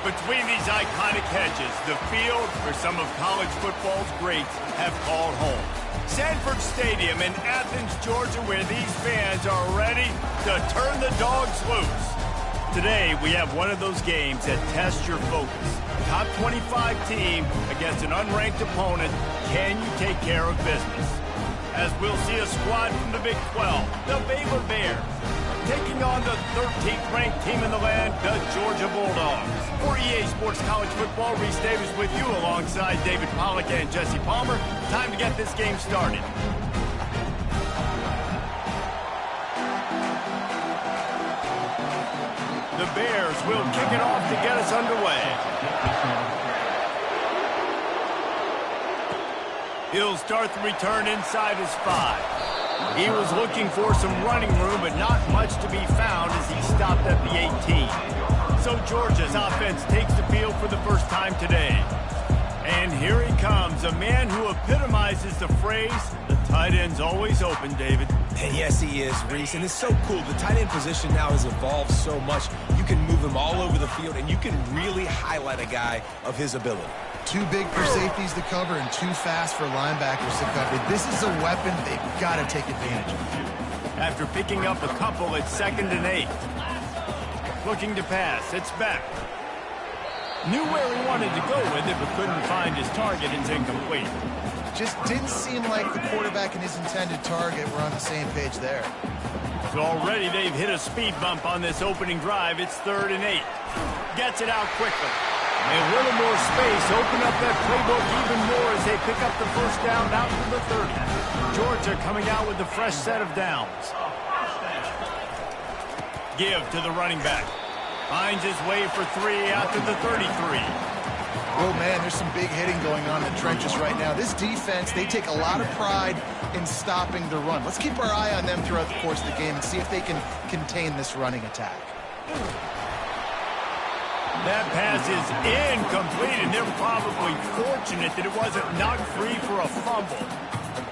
between these iconic hedges, the field where some of college football's greats have called home. Sanford Stadium in Athens, Georgia, where these fans are ready to turn the dogs loose. Today, we have one of those games that tests your focus. Top 25 team against an unranked opponent. Can you take care of business? As we'll see a squad from the Big 12, the Baylor Bears, taking on the 13th ranked team in the land, the Georgia Bulldogs. For EA Sports College Football, Reese Davis with you alongside David Pollack and Jesse Palmer. Time to get this game started. The Bears will kick it off to get us underway. He'll start the return inside his 5. He was looking for some running room, but not much to be found as he stopped at the 18. So Georgia's offense takes the field for the first time today. And here he comes, a man who epitomizes the phrase, the tight end's always open, David. And yes, he is, Reese. And it's so cool. The tight end position now has evolved so much. You can move him all over the field, and you can really highlight a guy of his ability. Too big for safeties to cover and too fast for linebackers to cover. This is a weapon they've got to take advantage of. After picking up a couple, it's 2nd and 8. Looking to pass. It's back. Knew where he wanted to go with it, but couldn't find his target. It's incomplete. Just didn't seem like the quarterback and his intended target were on the same page there. So already they've hit a speed bump on this opening drive. It's 3rd and 8. Gets it out quickly. A little more space. Open up that playbook even more as they pick up the first down out to the 30. Georgia coming out with a fresh set of downs. Give to the running back. Finds his way for 3 out to the 33. Oh, man, there's some big hitting going on in the trenches right now. This defense, they take a lot of pride in stopping the run. Let's keep our eye on them throughout the course of the game and see if they can contain this running attack. That pass is incomplete, and they're probably fortunate that it wasn't knocked free for a fumble.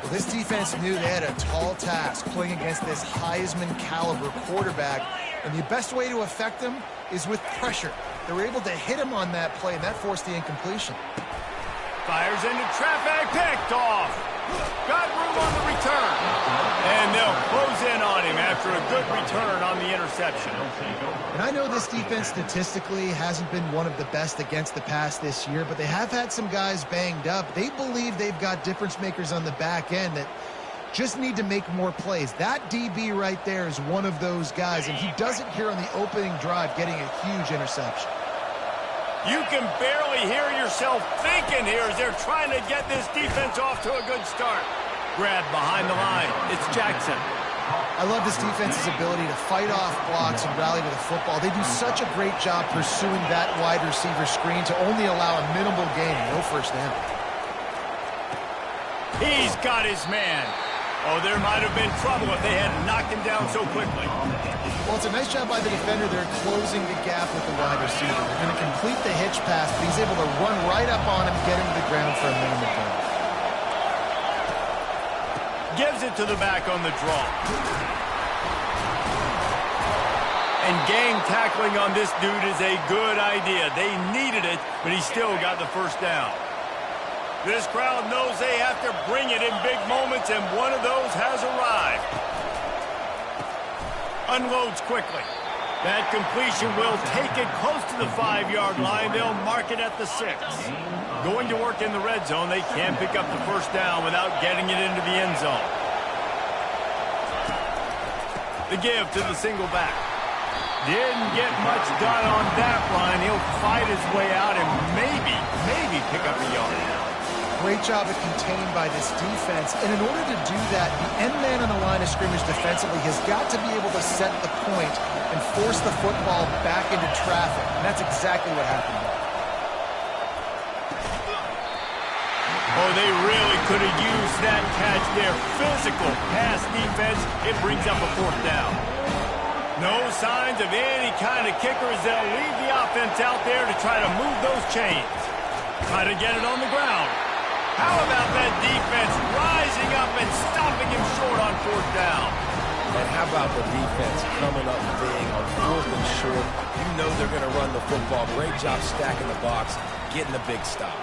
Well, this defense knew they had a tall task playing against this Heisman caliber quarterback, and the best way to affect them is with pressure. They were able to hit him on that play, and that forced the incompletion. Fires into traffic, picked off. Got room on the return. And they'll close in on him after a good return on the interception. And I know this defense statistically hasn't been one of the best against the pass this year, but they have had some guys banged up. They believe they've got difference makers on the back end that just need to make more plays. That DB right there is one of those guys, and he does it here on the opening drive, getting a huge interception. You can barely hear yourself thinking here as they're trying to get this defense off to a good start. Grab behind the line. It's Jackson. I love this defense's ability to fight off blocks and rally to the football. They do such a great job pursuing that wide receiver screen to only allow a minimal gain, no first down. He's got his man. Oh, there might have been trouble if they had knocked him down so quickly. Well, it's a nice job by the defender. They're closing the gap with the wide receiver. They're going to complete the hitch pass, but he's able to run right up on him, get him to the ground for a minimal gain. Gives it to the back on the draw. And gang tackling on this dude is a good idea. They needed it, but he still got the first down. This crowd knows they have to bring it in big moments, and one of those has arrived. Unloads quickly. That completion will take it close to the 5-yard line. They'll mark it at the 6. Going to work in the red zone. They can't pick up the first down without getting it into the end zone. The give to the single back. Didn't get much done on that line. He'll fight his way out and maybe pick up a yard. Great job of contained by this defense. And in order to do that, the end man on the line of scrimmage defensively has got to be able to set the point and force the football back into traffic. And that's exactly what happened. Oh, they really could have used that catch there. Physical pass defense. It brings up a 4th down. No signs of any kind of kickers. They'll leave the offense out there to try to move those chains. Try to get it on the ground. How about that defense rising up and stopping him short on 4th down? And how about the defense coming up big on 4th and short? You know they're going to run the football. Great job stacking the box, getting a big stop.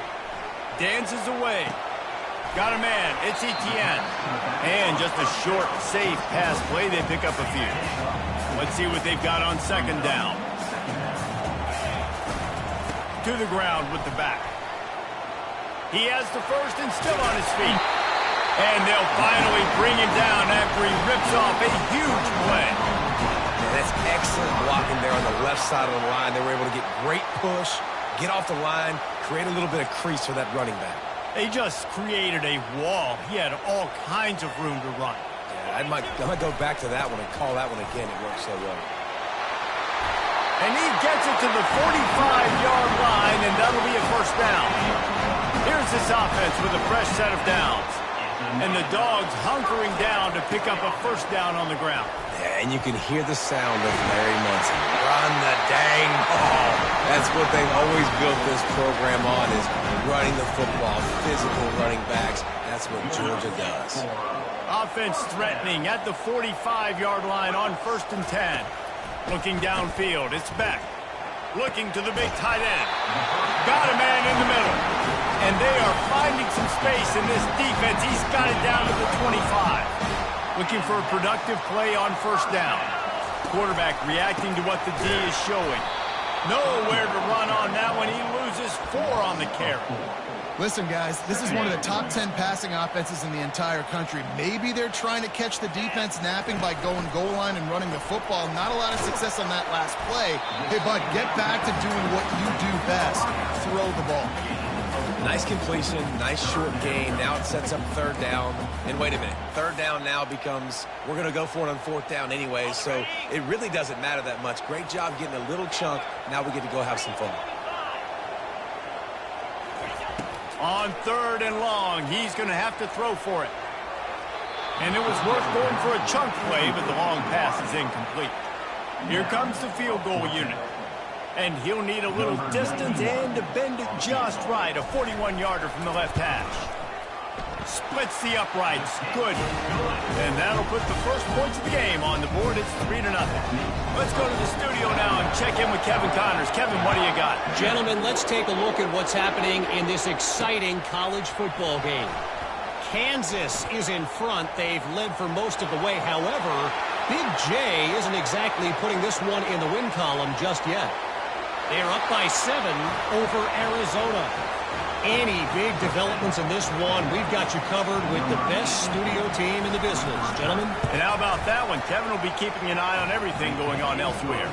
Dances away. Got a man. It's Etienne. And just a short, safe pass play. They pick up a few. Let's see what they've got on 2nd down. To the ground with the back. He has the first and still on his feet. And they'll finally bring him down after he rips off a huge play. Man, that's excellent blocking there on the left side of the line. They were able to get great push, get off the line, create a little bit of crease for that running back. They just created a wall. He had all kinds of room to run. Yeah, I might go back to that one and call that one again. It worked so well. And he gets it to the 45-yard line, and that'll be a first down. Here's this offense with a fresh set of downs. And the Dogs hunkering down to pick up a first down on the ground. Yeah, and you can hear the sound of Larry Munson. Run the dang ball. That's what they've always built this program on, is running the football, physical running backs. That's what Georgia does. Offense threatening at the 45-yard line on 1st and 10. Looking downfield, it's Beck. Looking to the big tight end. Got a man in the middle. And they are finding some space in this defense. He's got it down to the 25. Looking for a productive play on 1st down. Quarterback reacting to what the D is showing. Nowhere to run on that one. He loses 4 on the carry. Listen, guys, this is one of the top 10 passing offenses in the entire country. Maybe they're trying to catch the defense napping by going goal line and running the football. Not a lot of success on that last play. Hey, bud, get back to doing what you do best. Throw the ball. Nice completion, nice short gain. Now it sets up 3rd down. And wait a minute, 3rd down now becomes, we're going to go for it on 4th down anyway, so it really doesn't matter that much. Great job getting a little chunk. Now we get to go have some fun. On 3rd and long, he's going to have to throw for it. And it was worth going for a chunk play, but the long pass is incomplete. Here comes the field goal unit. And he'll need a little distance and to bend it just right. A 41-yarder from the left hash. Splits the uprights. Good. And that'll put the first points of the game on the board. It's 3-0. Let's go to the studio now and check in with Kevin Connors. Kevin, what do you got? Gentlemen, let's take a look at what's happening in this exciting college football game. Kansas is in front. They've led for most of the way. However, Big J isn't exactly putting this one in the win column just yet. They're up by 7 over Arizona. Any big developments in this one, we've got you covered with the best studio team in the business, gentlemen. And how about that one? Kevin will be keeping an eye on everything going on elsewhere.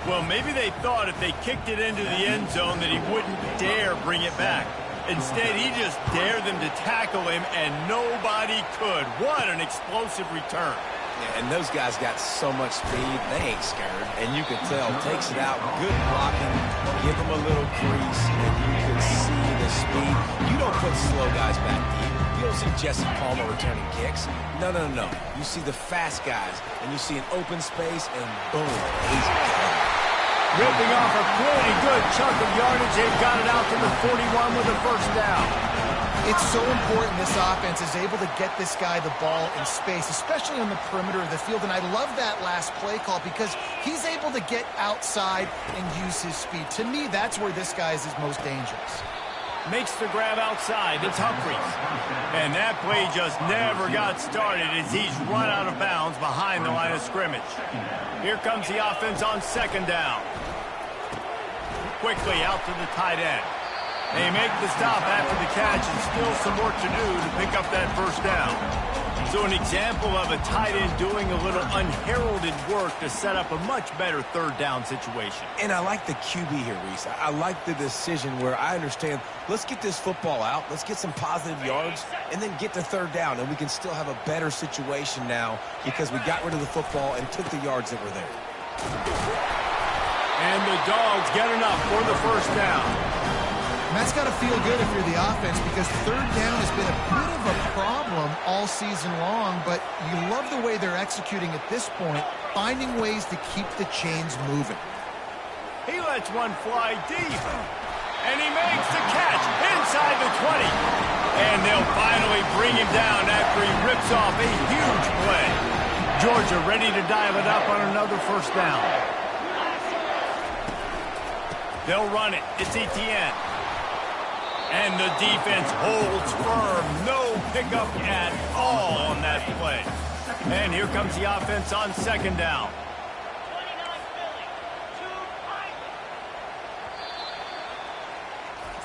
Well, maybe they thought if they kicked it into the end zone that he wouldn't dare bring it back. Instead, he just dared them to tackle him, and nobody could. What an explosive return. Yeah, and those guys got so much speed, they ain't scared. And you can tell, takes it out, good blocking, give them a little crease, and you can see the speed. You don't put slow guys back deep. You don't see Jesse Palmer returning kicks. No. You see the fast guys, and you see an open space, and boom, he's gone. Ripping off a pretty good chunk of yardage. They've got it out to the 41 with a first down. It's so important this offense is able to get this guy the ball in space, especially on the perimeter of the field. And I love that last play call because he's able to get outside and use his speed. To me, that's where this guy is his most dangerous. Makes the grab outside. It's Humphries. And that play just never got started as he's run out of bounds behind the line of scrimmage. Here comes the offense on 2nd down. Quickly out to the tight end. They make the stop after the catch and still some work to do to pick up that first down. So an example of a tight end doing a little unheralded work to set up a much better 3rd down situation. And I like the QB here, Reese. I like the decision where I understand, let's get this football out, let's get some positive yards, and then get to 3rd down, and we can still have a better situation now because we got rid of the football and took the yards that were there. And the Dogs get enough for the first down. And that's got to feel good if you're the offense because 3rd down has been a bit of a problem all season long, but you love the way they're executing at this point, finding ways to keep the chains moving. He lets one fly deep, and he makes the catch inside the 20. And they'll finally bring him down after he rips off a huge play. Georgia ready to dial it up on another first down. They'll run it. It's Etienne. And the defense holds firm. No pickup at all on that play. And here comes the offense on second down.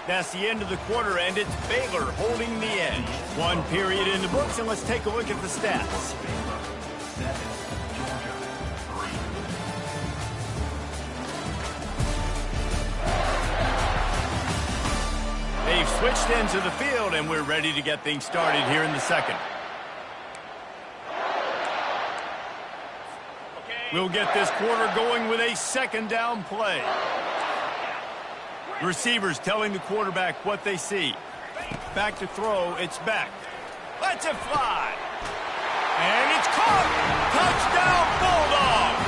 That's the end of the quarter, and it's Baylor holding the edge. One period in the books, and let's take a look at the stats. They've switched into the field, and we're ready to get things started here in the second. We'll get this quarter going with a second down play. Receivers telling the quarterback what they see. Back to throw, it's back. Let's it fly. And it's caught. Touchdown Bulldogs.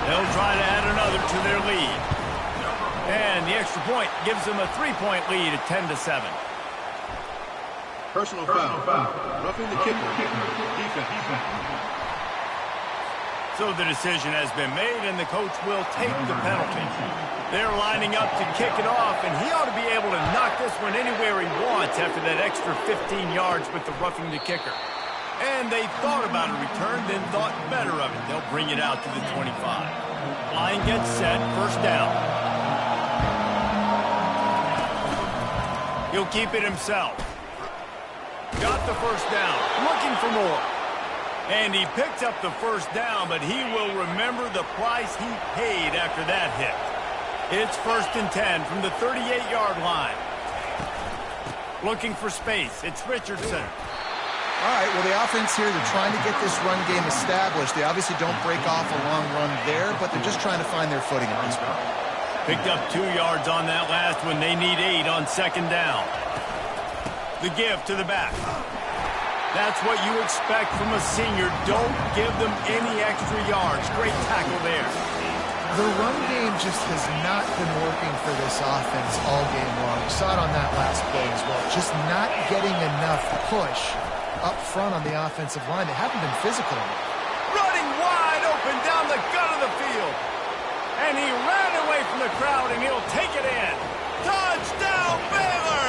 They'll try to add another to their lead. And the extra point gives them a 3-point lead at 10-7. Personal foul. Roughing the kicker. Defense. So the decision has been made, and the coach will take the penalty. They're lining up to kick it off, and he ought to be able to knock this one anywhere he wants after that extra 15 yards with the roughing the kicker. And they thought about a return, then thought better of it. They'll bring it out to the 25. Line gets set, first down. He'll keep it himself. Got the first down, looking for more. And he picked up the first down, but he will remember the price he paid after that hit. It's 1st and 10 from the 38-yard line. Looking for space. It's Richardson. All right, well, the offense here, they're trying to get this run game established. They obviously don't break off a long run there, but they're just trying to find their footing at this point. Picked up 2 yards on that last one. They need 8 on second down. The give to the back. That's what you expect from a senior. Don't give them any extra yards. Great tackle there. The run game just has not been working for this offense all game long. You saw it on that last play as well. Just not getting enough push up front on the offensive line. They haven't been physical enough. Running wide open down the gut of the field. And he ran away from the crowd, and he'll take it in. Touchdown, Baylor!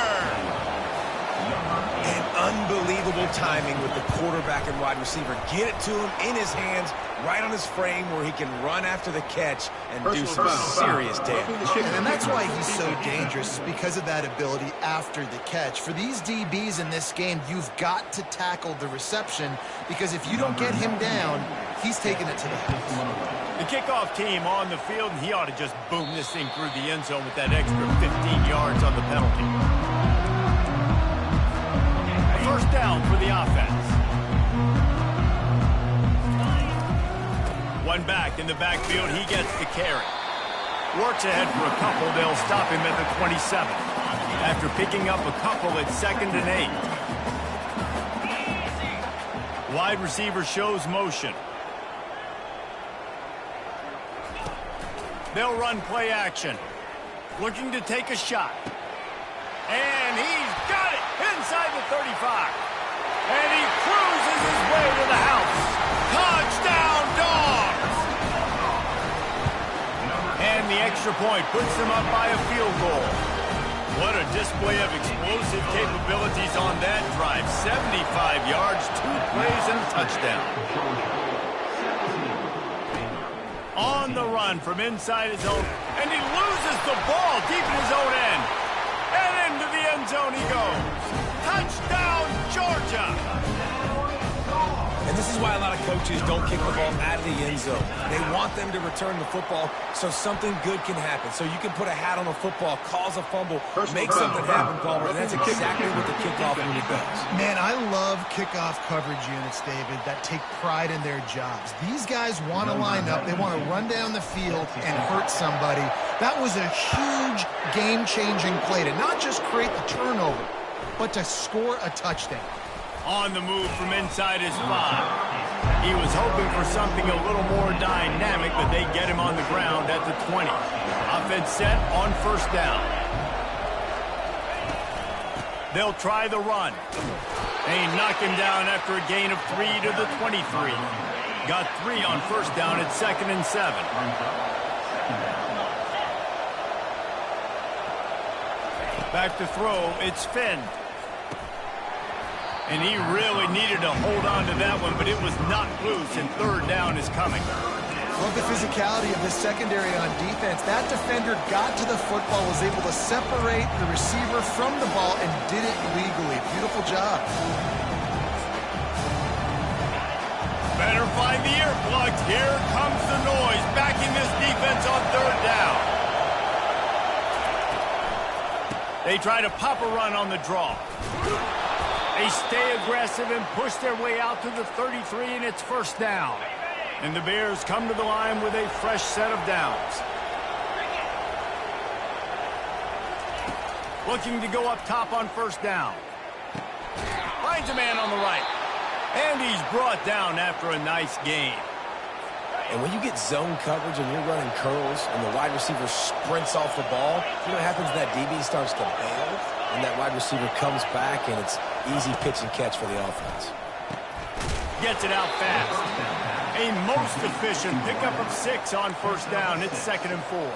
And unbelievable timing with the quarterback and wide receiver. Get it to him in his hands, right on his frame where he can run after the catch and do some serious damage. And that's why he's so dangerous, because of that ability after the catch. For these DBs in this game, you've got to tackle the reception, because if you don't get him down, he's taking it to the house. The kickoff team on the field, and he ought to just boom this thing through the end zone with that extra 15 yards on the penalty. First down for the offense. One back in the backfield. He gets the carry. Works ahead for a couple. They'll stop him at the 27. After picking up a couple at 2nd and 8. Wide receiver shows motion. They'll run play action. Looking to take a shot. And he's got it inside the 35. And he cruises his way to the house. Touchdown, Dogs! And the extra point puts them up by a field goal. What a display of explosive capabilities on that drive. 75 yards, 2 plays, and a touchdown. On the run from inside his own. And he loses the ball deep in his own end. And into the end zone he goes. Touchdown, Georgia! And this is why a lot of coaches don't kick the ball out of the end zone. They want them to return the football so something good can happen. So you can put a hat on a football, cause a fumble, make something happen, Palmer. And that's exactly what the kickoff unit does. Man, I love kickoff coverage units, David, that take pride in their jobs. These guys want to line up. They want to run down the field and hurt somebody. That was a huge game-changing play to not just create the turnover, but to score a touchdown. On the move from inside his 5. He was hoping for something a little more dynamic, but they get him on the ground at the 20. Offense set on first down. They'll try the run. They knock him down after a gain of 3 to the 23. Got 3 on first down at 2nd and 7. Back to throw, it's Finn. And he really needed to hold on to that one, but it was knocked loose, and 3rd down is coming. Love the physicality of this secondary on defense. That defender got to the football, was able to separate the receiver from the ball, and did it legally. Beautiful job. Better find the earplugs. Here comes the noise, backing this defense on 3rd down. They try to pop a run on the draw. They stay aggressive and push their way out to the 33, and it's 1st down. And the Bears come to the line with a fresh set of downs. Looking to go up top on 1st down. Finds a man on the right. And he's brought down after a nice gain. And when you get zone coverage and you're running curls and the wide receiver sprints off the ball, you know what happens? That DB starts to bail, and that wide receiver comes back, and it's easy pitch and catch for the offense. Gets it out fast. A most efficient pickup of 6 on 1st down. It's 2nd and 4.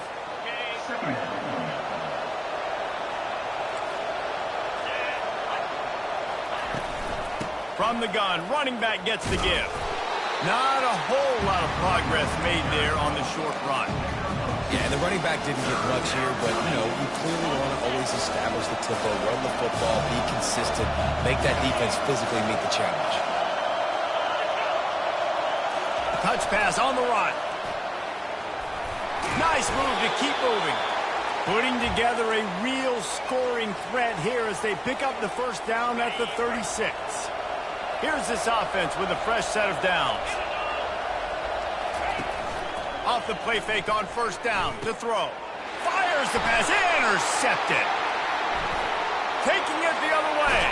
From the gun, running back gets the give. Not a whole lot of progress made there on the short run. Yeah, and the running back didn't get much here, but, you know, you clearly want to always establish the tempo, run the football, be consistent, make that defense physically meet the challenge. Touch pass on the run. Nice move to keep moving. Putting together a real scoring threat here as they pick up the 1st down at the 36. Here's this offense with a fresh set of downs. Off the play fake on 1st down to throw. Fires the pass, intercepted. Taking it the other way.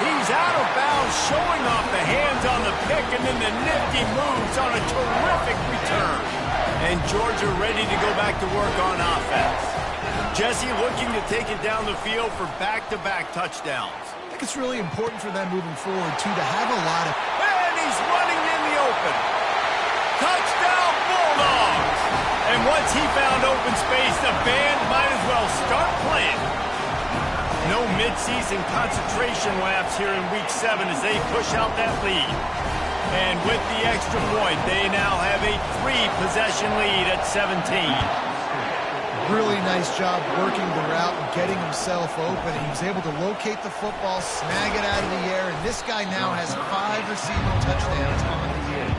He's out of bounds, showing off the hands on the pick, and then the nifty moves on a terrific return. And Georgia ready to go back to work on offense. Jesse looking to take it down the field for back-to-back touchdowns. I think it's really important for them moving forward, too, to have a lot of... And he's running in the open. Touchdown, Bulldogs! And once he found open space, the band might as well start playing. No midseason concentration lapse here in Week 7 as they push out that lead. And with the extra point, they now have a 3-possession lead at 17. Really nice job working the route and getting himself open. He was able to locate the football, snag it out of the air, and this guy now has 5 receiving touchdowns on the year.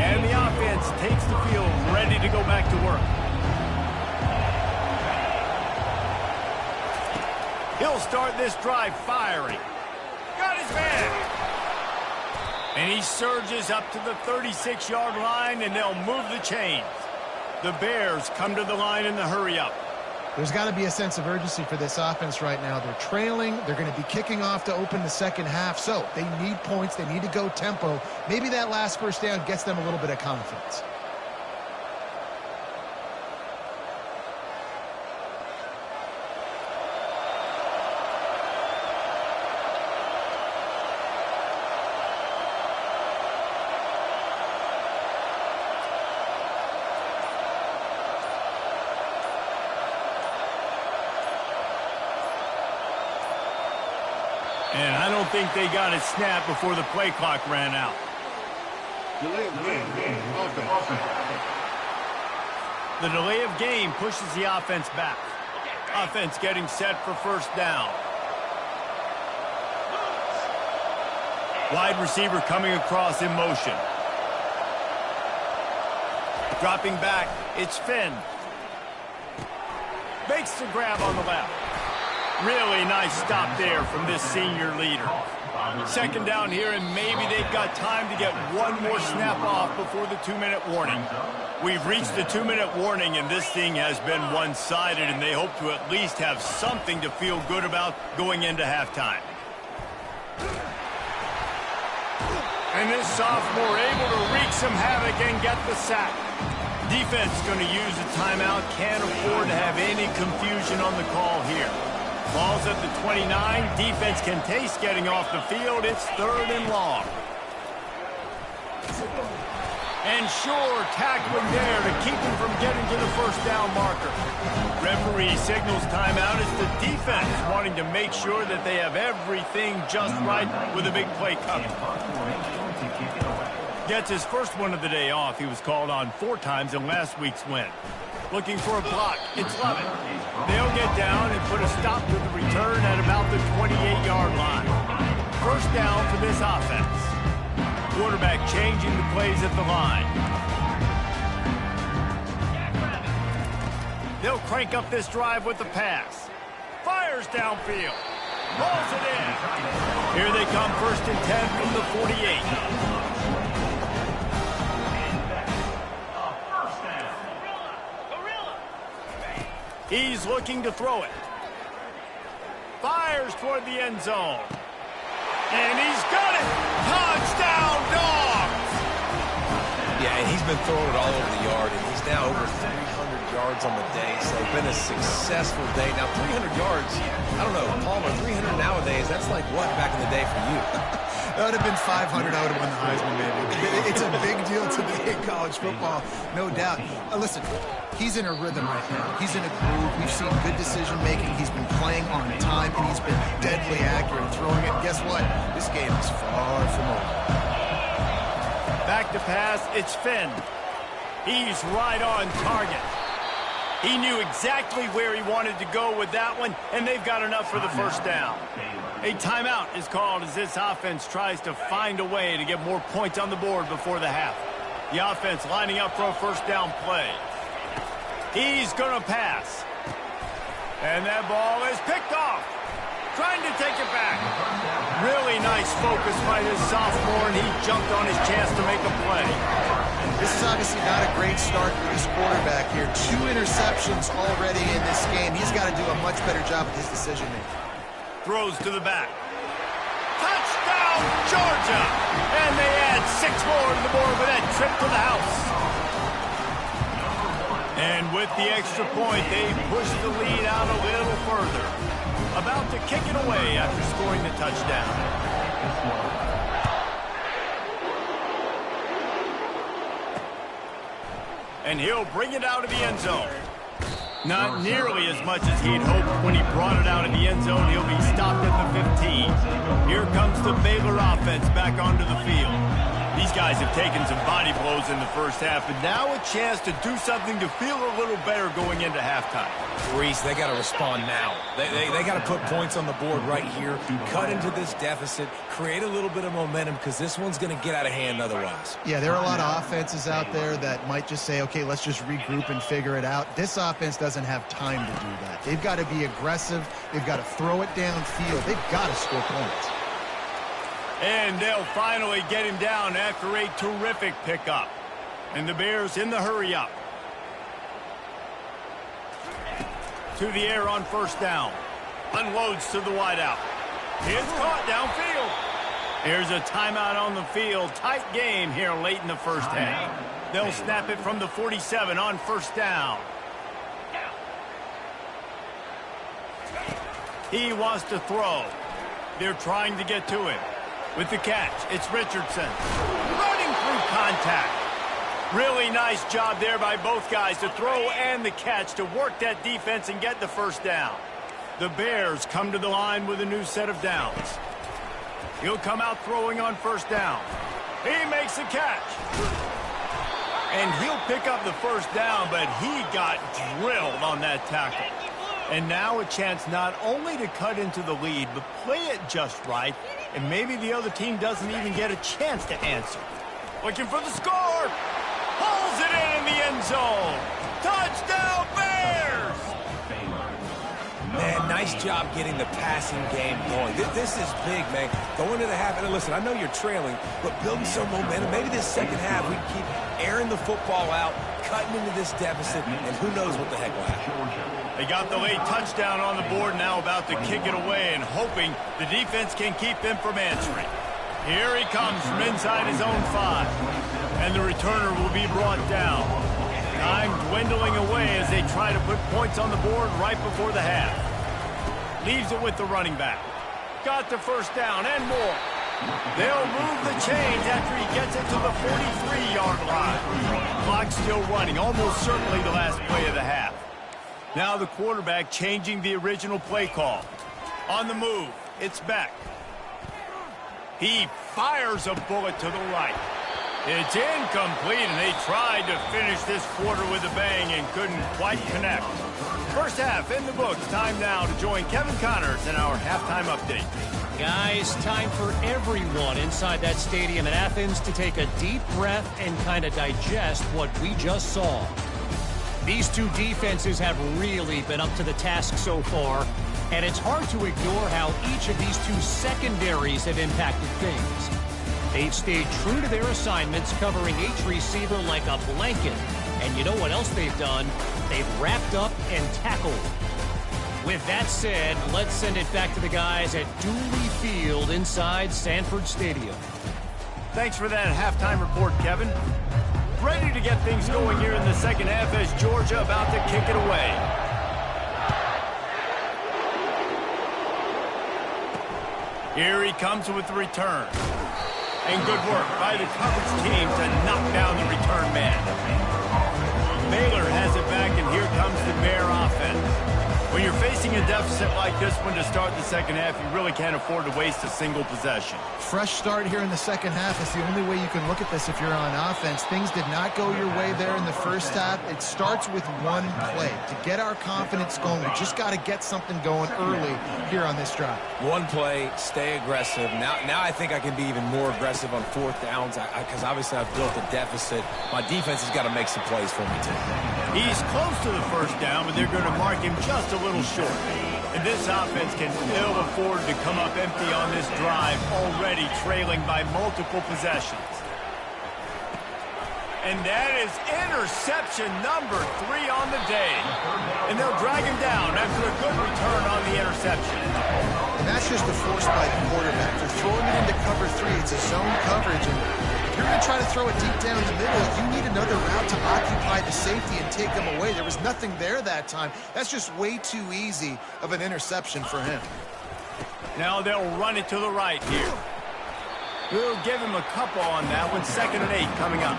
And the offense takes the field, ready to go back to work. He'll start this drive firing. Got his man. And he surges up to the 36-yard line, and they'll move the chains. The Bears come to the line in the hurry-up. There's got to be a sense of urgency for this offense right now. They're trailing. They're going to be kicking off to open the second half. So they need points. They need to go tempo. Maybe that last 1st down gets them a little bit of confidence. And I don't think they got it snapped before the play clock ran out. Delay of game. Offense. The delay of game pushes the offense back. Offense getting set for 1st down. Wide receiver coming across in motion. Dropping back, it's Finn. Makes the grab on the left. Really nice stop there from this senior leader. 2nd down here, and maybe they've got time to get one more snap off before the 2-minute warning. We've reached the 2-minute warning, and this thing has been one-sided, and they hope to at least have something to feel good about going into halftime. And this sophomore able to wreak some havoc and get the sack. Defense going to use a timeout. Can't afford to have any confusion on the call here. Ball's at the 29. Defense can taste getting off the field. It's 3rd and long. And sure tackling there to keep him from getting to the first down marker. Referee signals timeout as the defense wanting to make sure that they have everything just right with a big play coming. Gets his first one of the day off. He was called on 4 times in last week's win. Looking for a block. It's Lovett. They'll get down and put a stop to the return at about the 28-yard line. First down for this offense. Quarterback changing the plays at the line. They'll crank up this drive with the pass. Fires downfield. Rolls it in. Here they come, 1st and 10 from the 48. He's looking to throw it. Fires toward the end zone. And he's got it! Touchdown, Dogs! Yeah, and he's been throwing it all over the yard, and he's now over 300 yards on the day, so it's been a successful day. Now, 300 yards, I don't know, Palmer, 300 nowadays, that's like what back in the day for you? That would have been 500. I would have won the Heisman, maybe. It's a big deal today in college football, no doubt. Listen, he's in a rhythm right now. He's in a groove. We've seen good decision-making. He's been playing on time, and he's been deadly accurate throwing it. And guess what? This game is far from over. Back to pass, it's Finn. He's right on target. He knew exactly where he wanted to go with that one, and they've got enough for the first down. A timeout is called as this offense tries to find a way to get more points on the board before the half. The offense lining up for a first down play. He's going to pass. And that ball is picked off. Trying to take it back. Really nice focus by this sophomore, and he jumped on his chance to make a play. This is obviously not a great start for this quarterback here. 2 interceptions already in this game. He's got to do a much better job with his decision-making. Throws to the back. Touchdown, Georgia! And they add 6 more to the board with that trip to the house. And with the extra point, they push the lead out a little further. About to kick it away after scoring the touchdown. And he'll bring it out of the end zone. Not nearly as much as he'd hoped when he brought it out of the end zone. He'll be stopped at the 15. Here comes the Baylor offense back onto the field. These guys have taken some body blows in the first half, but now a chance to do something to feel a little better going into halftime. Reese, they got to respond now. They got to put points on the board right here, cut into this deficit, create a little bit of momentum, because this one's going to get out of hand otherwise. Yeah, there are a lot of offenses out there that might just say, okay, let's just regroup and figure it out. This offense doesn't have time to do that. They've got to be aggressive. They've got to throw it downfield. They've got to score points. And they'll finally get him down after a terrific pickup. And the Bears in the hurry up. To the air on first down. Unloads to the wideout. It's caught downfield. Here's a timeout on the field. Tight game here late in the first half. They'll snap it from the 47 on first down. He wants to throw. They're trying to get to him. With the catch, it's Richardson. Running through contact. Really nice job there by both guys to throw and the catch to work that defense and get the first down. The Bears come to the line with a new set of downs. He'll come out throwing on first down. He makes the catch. And he'll pick up the first down, but he got drilled on that tackle. And now a chance not only to cut into the lead, but play it just right, and maybe the other team doesn't even get a chance to answer. Looking for the score. Pulls it in the end zone. Touchdown, Bears! Man, nice job getting the passing game going. This is big, man. Going to the half, and listen, I know you're trailing, but building some momentum. Maybe this second half we keep airing the football out, cutting into this deficit, and who knows what the heck will happen. They got the late touchdown on the board, now about to kick it away and hoping the defense can keep them from answering. Here he comes from inside his own 5. And the returner will be brought down. Time dwindling away as they try to put points on the board right before the half. Leaves it with the running back. Got the first down and more. They'll move the chains after he gets it to the 43-yard line. Clock's still running, almost certainly the last play of the half. Now the quarterback changing the original play call. On the move, it's Beck. He fires a bullet to the right. It's incomplete, and they tried to finish this quarter with a bang and couldn't quite connect. First half in the books. Time now to join Kevin Connors in our halftime update. Guys, time for everyone inside that stadium in Athens to take a deep breath and kind of digest what we just saw. These two defenses have really been up to the task so far, and it's hard to ignore how each of these two secondaries have impacted things. They've stayed true to their assignments, covering each receiver like a blanket. And you know what else they've done? They've wrapped up and tackled. With that said, let's send it back to the guys at Dooley Field inside Sanford Stadium. Thanks for that halftime report, Kevin. Ready to get things going here in the second half as Georgia about to kick it away. Here he comes with the return. And good work by the coverage team to knock down the return man. Baylor has it back, and here comes the Bear offense. When you're facing a deficit like this one to start the second half, you really can't afford to waste a single possession. Fresh start here in the second half is the only way you can look at this if you're on offense. Things did not go your way there in the first half. It starts with one play. To get our confidence going, we just got to get something going early here on this drive. One play, stay aggressive. Now I think I can be even more aggressive on fourth downs because obviously I've built a deficit. My defense has got to make some plays for me too. He's close to the first down, but they're going to mark him just a little short. And this offense can ill afford to come up empty on this drive, already trailing by multiple possessions. And that is interception number 3 on the day. And they'll drag him down after a good return on the interception. And that's just a force by the quarterback. They're throwing it into cover 3. It's a zone coverage. And if you're going to try to throw it deep down the middle, you need another route to occupy the safety and take them away. There was nothing there that time. That's just way too easy of an interception for him. Now they'll run it to the right here. We'll give him a couple on that one. 2nd and 8 coming up.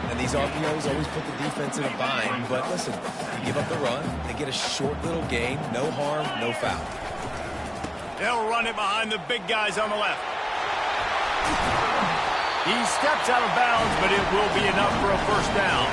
And these RPOs always put the defense in a bind. But listen, you give up the run, they get a short little gain, no harm, no foul. They'll run it behind the big guys on the left. He steps out of bounds, but it will be enough for a first down.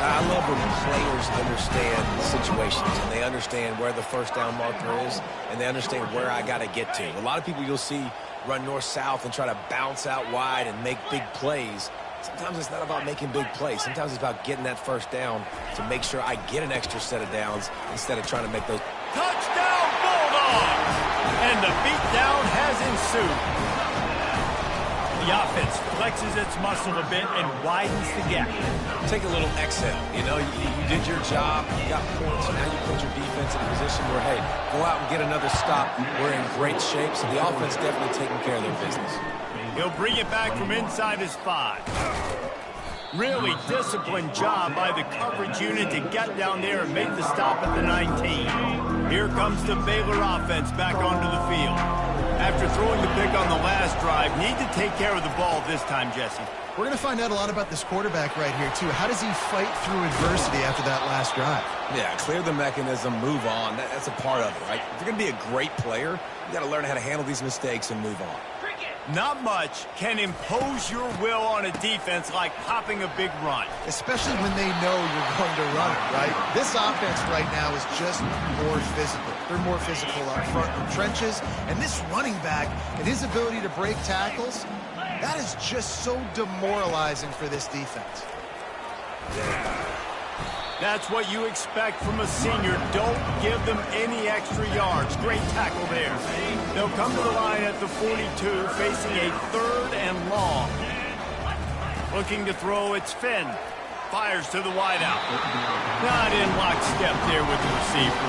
I love when players understand situations and they understand where the first down marker is and they understand where I got to get to. A lot of people you'll see run north-south and try to bounce out wide and make big plays. Sometimes it's not about making big plays. Sometimes it's about getting that first down to make sure I get an extra set of downs instead of trying to make those. Touchdown, Bulldogs! And the beatdown has ensued. The offense flexes its muscle a bit and widens the gap. Take a little exhale. You know, you did your job. You got points. Now you put your defense in a position where, hey, go out and get another stop. We're in great shape, so the offense definitely taking care of their business. He'll bring it back from inside his 5. Really disciplined job by the coverage unit to get down there and make the stop at the 19. Here comes the Baylor offense back onto the field. After throwing the pick on the last drive, need to take care of the ball this time, Jesse. We're going to find out a lot about this quarterback right here, too. How does he fight through adversity after that last drive? Yeah, clear the mechanism, move on. That's a part of it, right? If you're going to be a great player, you got to learn how to handle these mistakes and move on. Not much can impose your will on a defense like popping a big run. Especially when they know you're going to run it, right? This offense right now is just more physical. They're more physical up front in the trenches. And this running back and his ability to break tackles, that is just so demoralizing for this defense. That's what you expect from a senior. Don't give them any extra yards. Great tackle there. They'll come to the line at the 42, facing a 3rd and long. Looking to throw, it's Finn. Fires to the wideout. Not in lockstep there with the receiver.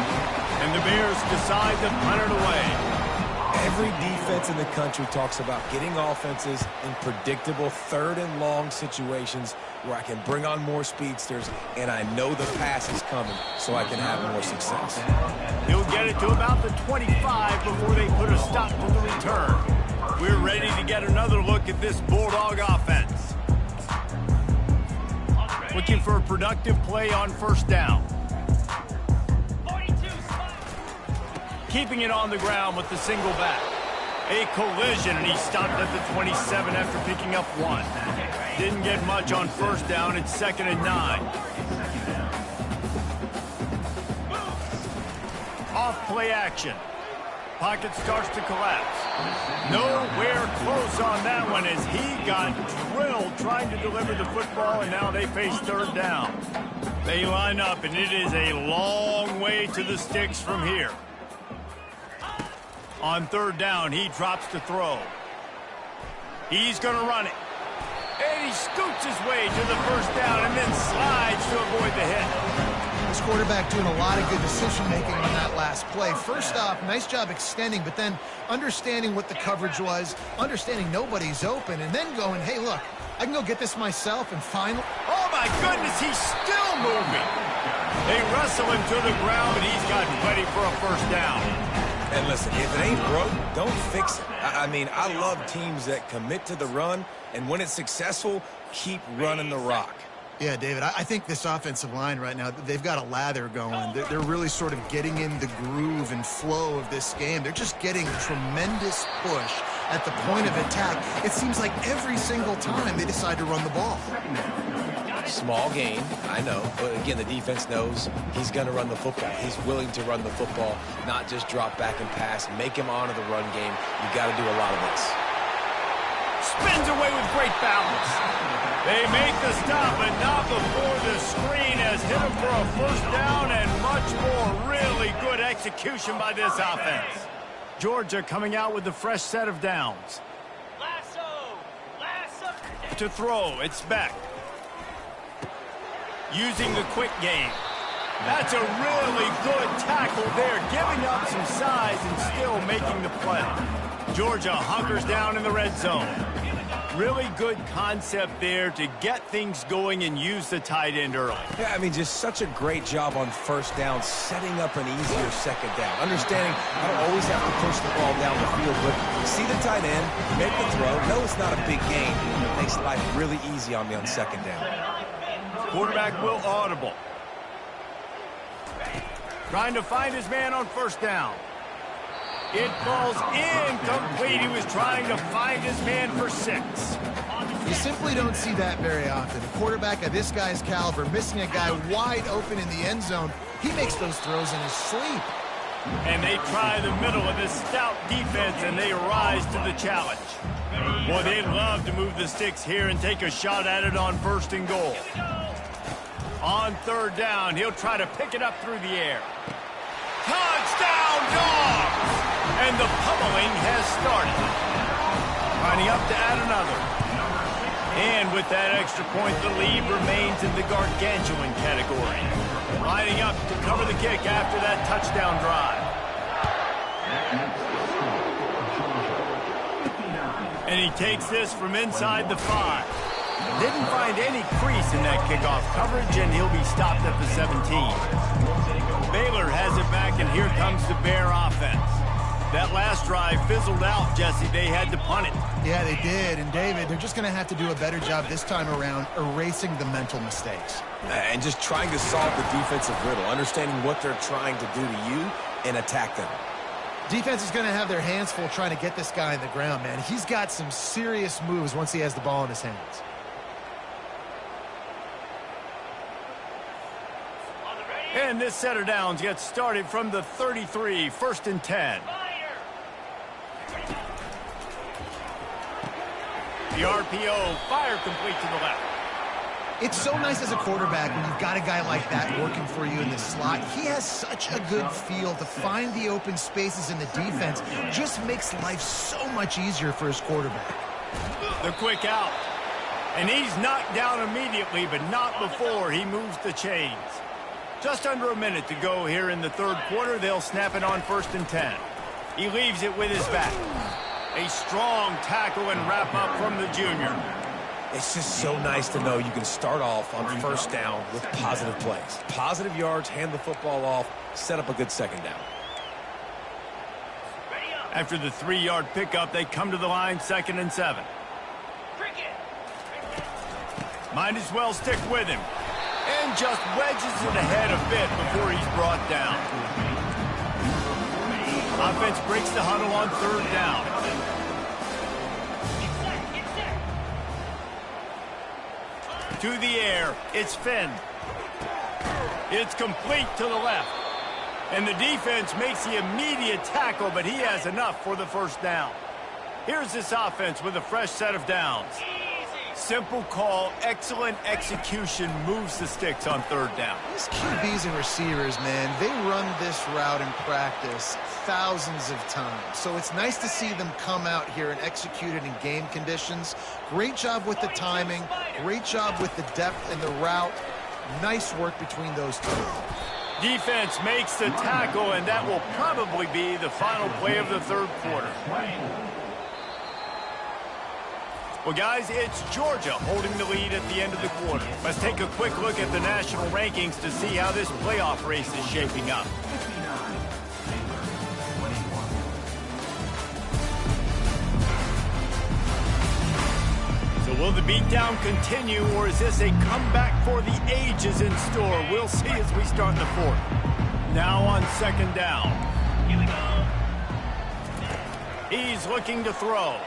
And the Bears decide to punt it away. Every defense in the country talks about getting offenses in predictable 3rd and long situations where I can bring on more speedsters and I know the pass is coming so I can have more success. He'll get it to about the 25 before they put a stop to the return. We're ready to get another look at this Bulldog offense. Looking for a productive play on first down. Keeping it on the ground with the single back. A collision, and he stopped at the 27 after picking up 1. Didn't get much on first down. It's 2nd and 9. Off play action. Pocket starts to collapse. Nowhere close on that one as he got drilled trying to deliver the football, and now they face 3rd down. They line up, and it is a long way to the sticks from here. On 3rd down, he drops to throw. He's going to run it. And he scoots his way to the 1st down and then slides to avoid the hit. This quarterback doing a lot of good decision-making on that last play. First off, nice job extending, but then understanding what the coverage was, understanding nobody's open, and then going, hey, look, I can go get this myself and finally... Oh, my goodness, he's still moving. They wrestle him to the ground, but he's got plenty for a 1st down. And listen, if it ain't broke, don't fix it. I mean, I love teams that commit to the run, and when it's successful, keep running the rock. Yeah, David, I think this offensive line right now, they've got a lather going. They're really sort of getting in the groove and flow of this game. They're just getting tremendous push at the point of attack. It seems like every single time they decide to run the ball. Small gain, I know, but again, the defense knows he's going to run the football. He's willing to run the football, not just drop back and pass, make him honor the run game. You got to do a lot of this. Spins away with great balance. They make the stop, but not before the screen has hit him for a 1st down, and much more really good execution by this offense. Georgia coming out with a fresh set of downs. Lasso. To throw, it's Beck. Using the quick game. That's a really good tackle there, giving up some size and still making the play. Georgia hunkers down in the red zone. Really good concept there to get things going and use the tight end early. Yeah, I mean, just such a great job on 1st down, setting up an easier 2nd down. Understanding I don't always have to push the ball down the field, but see the tight end, make the throw. No, it's not a big game. It makes life really easy on me on 2nd down. Quarterback will audible. Trying to find his man on 1st down. It falls incomplete. He was trying to find his man for 6. You simply don't see that very often. A quarterback of this guy's caliber missing a guy wide open in the end zone. He makes those throws in his sleep. And they try the middle of this stout defense, and they rise to the challenge. Boy, they'd love to move the sticks here and take a shot at it on 1st and goal. On 3rd down, he'll try to pick it up through the air. Touchdown, Dogs! And the pummeling has started. Lining up to add another. And with that extra point, the lead remains in the gargantuan category. Lining up to cover the kick after that touchdown drive. And he takes this from inside the 5. Didn't find any crease in that kickoff coverage, and he'll be stopped at the 17. Baylor has it back, and here comes the Bear offense. That last drive fizzled out, Jesse. They had to punt it. Yeah, they did. And, David, they're just going to have to do a better job this time around erasing the mental mistakes. And just trying to solve the defensive riddle, understanding what they're trying to do to you and attack them. Defense is going to have their hands full trying to get this guy in the ground, man. He's got some serious moves once he has the ball in his hands. And this set of downs gets started from the 33, 1st and 10. The RPO, fire complete to the left. It's so nice as a quarterback when you've got a guy like that working for you in the slot. He has such a good feel to find the open spaces in the defense. Just makes life so much easier for his quarterback. The quick out. And he's knocked down immediately, but not before he moves the chains. Just under a minute to go here in the 3rd quarter. They'll snap it on 1st and 10. He leaves it with his back. A strong tackle and wrap up from the junior. It's just so nice to know you can start off on 1st down with positive plays. Positive yards, hand the football off, set up a good 2nd down. After the 3-yard pickup, they come to the line, 2nd and 7. Might as well stick with him. And just wedges it ahead a bit before he's brought down. Offense breaks the huddle on 3rd down. To the air, it's Finn. It's complete to the left. And the defense makes the immediate tackle, but he has enough for the 1st down. Here's this offense with a fresh set of downs. Simple call, excellent execution, moves the sticks on 3rd down. These QBs and receivers, man, they run this route in practice thousands of times. So it's nice to see them come out here and execute it in game conditions. Great job with the timing, great job with the depth and the route. Nice work between those two. Defense makes the tackle, and that will probably be the final play of the 3rd quarter. Well, guys, it's Georgia holding the lead at the end of the quarter. Let's take a quick look at the national rankings to see how this playoff race is shaping up. So will the beatdown continue, or is this a comeback for the ages in store? We'll see as we start the 4th. Now on 2nd down. Here we go. He's looking to throw.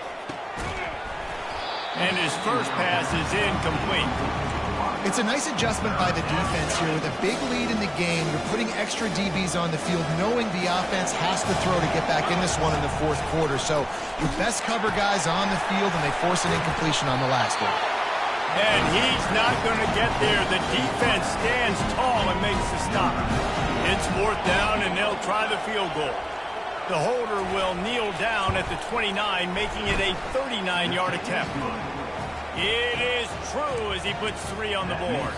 And his first pass is incomplete. It's a nice adjustment by the defense here. With a big lead in the game, you're putting extra DBs on the field, knowing the offense has to throw to get back in this one in the 4th quarter. So your best cover guys on the field, and they force an incompletion on the last one. And he's not going to get there. The defense stands tall and makes the stop. It's 4th down, and they'll try the field goal. The holder will kneel down at the 29, making it a 39-yard attempt. It is true as he puts 3 on the board.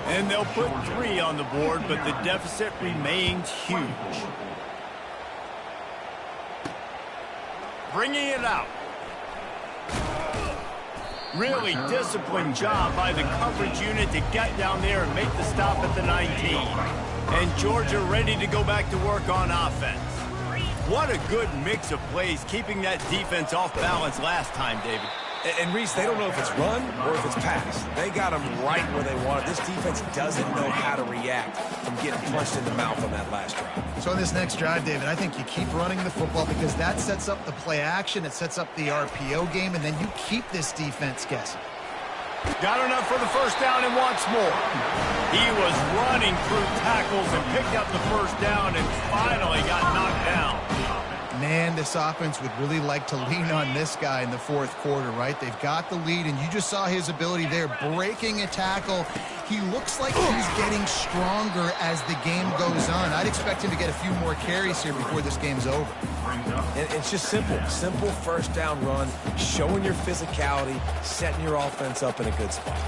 And they'll put 3 on the board, but the deficit remains huge. Bringing it out. Really disciplined job by the coverage unit to get down there and make the stop at the 19. And Georgia ready to go back to work on offense. What a good mix of plays, keeping that defense off balance last time, David. And Reese, they don't know if it's run or if it's pass. They got them right where they want it. This defense doesn't know how to react from getting punched in the mouth on that last drive. So on this next drive, David, I think you keep running the football because that sets up the play action, it sets up the RPO game, and then you keep this defense guessing. Got enough for the 1st down and wants more. He was running through tackles and picked up the 1st down and finally got knocked down. Man, this offense would really like to lean on this guy in the 4th quarter, right? They've got the lead, and you just saw his ability there, breaking a tackle. He looks like he's getting stronger as the game goes on. I'd expect him to get a few more carries here before this game's over. And it's just simple 1st down run, showing your physicality, setting your offense up in a good spot.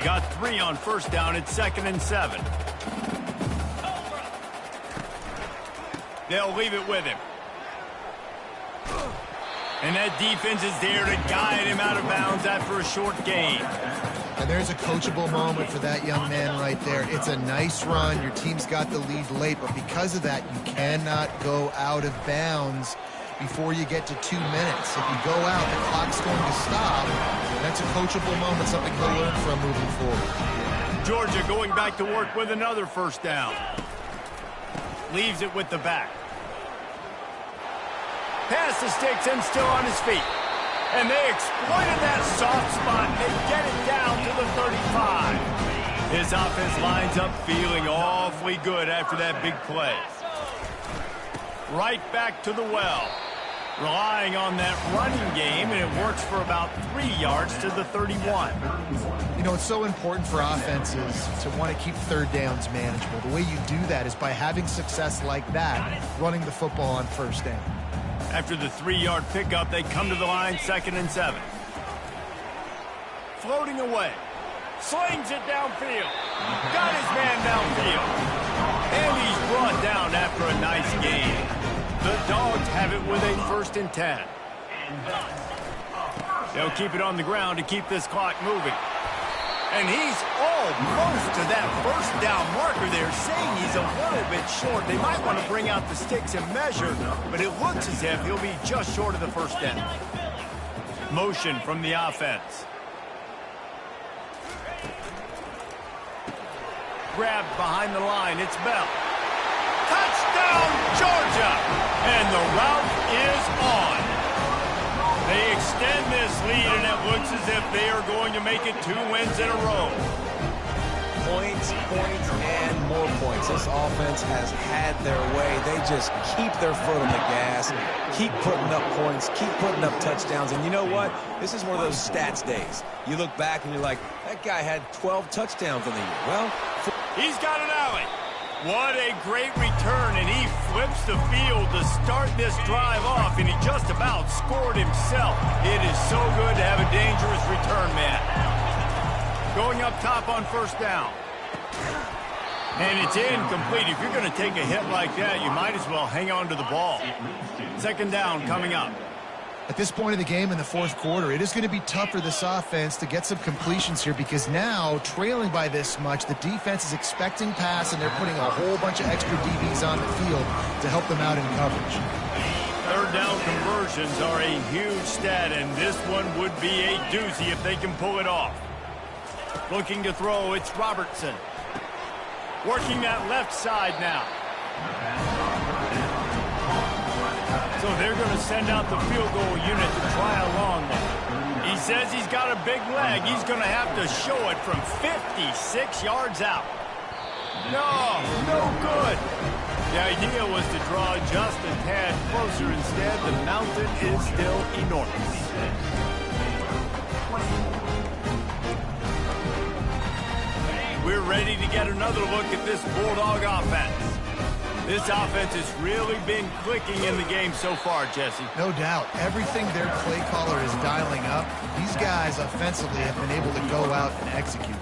Got 3 on 1st down at 2nd and 7. They'll leave it with him. And that defense is there to guide him out of bounds after a short gain. And there's a coachable moment for that young man right there. It's a nice run. Your team's got the lead late, but because of that, you cannot go out of bounds before you get to 2 minutes. If you go out, the clock's going to stop. That's a coachable moment, something he'll learn from moving forward. Georgia going back to work with another 1st down. Leaves it with the back. Past the sticks and still on his feet. And they exploited that soft spot. They get it down to the 35. His offense lines up feeling awfully good after that big play. Right back to the well. Relying on that running game, and it works for about 3 yards to the 31. You know, it's so important for offenses to want to keep 3rd downs manageable. The way you do that is by having success like that, running the football on 1st down. After the 3-yard pickup, they come to the line, 2nd and 7. Floating away. Slings it downfield. Got his man downfield. And he's brought down after a nice gain. The Dogs have it with a 1st and 10. They'll keep it on the ground to keep this clock moving. And he's almost to that first down marker there, saying he's a little bit short. They might want to bring out the sticks and measure, but it looks as if he'll be just short of the first down. Motion from the offense. Grabbed behind the line. It's Bell. Touchdown, Georgia! And the route is on. They extend this lead, and it looks as if they are going to make it 2 wins in a row. Points, and more points. This offense has had their way. They just keep their foot on the gas, keep putting up points, keep putting up touchdowns. And you know what? This is one of those stats days. You look back and you're like, that guy had 12 touchdowns in the year. Well, he's got an alley. What a great return, and he flips the field to start this drive off, and he just about scored himself. It is so good to have a dangerous return man. Going up top on first down. And it's incomplete. If you're going to take a hit like that, you might as well hang on to the ball. Second down coming up. At this point of the game in the fourth quarter, it is going to be tough for this offense to get some completions here because now, trailing by this much, the defense is expecting pass, and they're putting a whole bunch of extra DBs on the field to help them out in coverage. Third down conversions are a huge stat, and this one would be a doozy if they can pull it off. Looking to throw, it's Robertson. Working that left side now. So they're going to send out the field goal unit to try a long one. He says he's got a big leg. He's going to have to show it from 56 yards out. No good. The idea was to draw just a tad closer. Instead, the mountain is still enormous. We're ready to get another look at this Bulldog offense. This offense has really been clicking in the game so far, Jesse. No doubt. Everything their play caller is dialing up, these guys offensively have been able to go out and execute.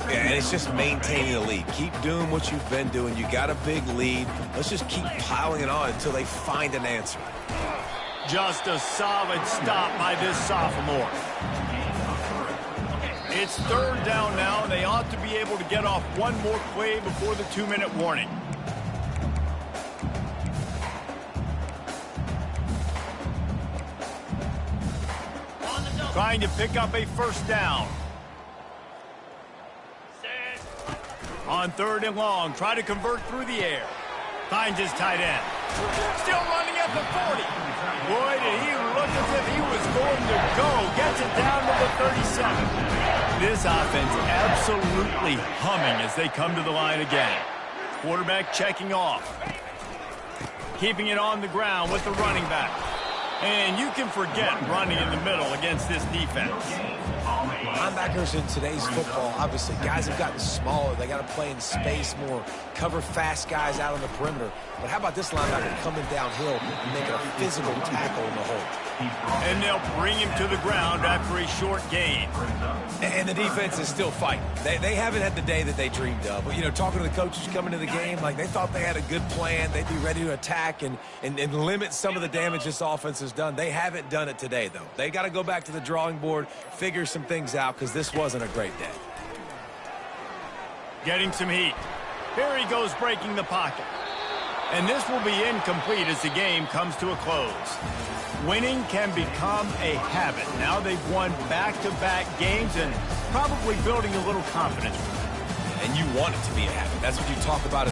Yeah, and it's just maintaining the lead. Keep doing what you've been doing. You got a big lead. Let's just keep piling it on until they find an answer. Just a solid stop by this sophomore. It's third down now, and they ought to be able to get off one more play before the 2-minute warning. Trying to pick up a first down. On third and long, try to convert through the air. Finds his tight end. Still running at the 40. Boy, did he look as if he was going to go. Gets it down to the 37. This offense absolutely humming as they come to the line again. Quarterback checking off. Keeping it on the ground with the running back. And you can forget running in the middle against this defense. Linebackers in today's football, obviously, guys have gotten smaller. They got to play in space more, cover fast guys out on the perimeter. But how about this linebacker coming downhill and making a physical tackle in the hole? And they'll bring him to the ground after a short gain. And the defense is still fighting. They haven't had the day that they dreamed of. But, you know, talking to the coaches coming to the game, like they thought they had a good plan. They'd be ready to attack and limit some of the damage this offense has done. They haven't done it today, though. They got to go back to the drawing board, figure some things out, because this wasn't a great day. Getting some heat. Here he goes breaking the pocket. And this will be incomplete as the game comes to a close. Winning can become a habit. Now they've won back-to-back games and probably building a little confidence. And you want it to be a habit. That's what you talk about.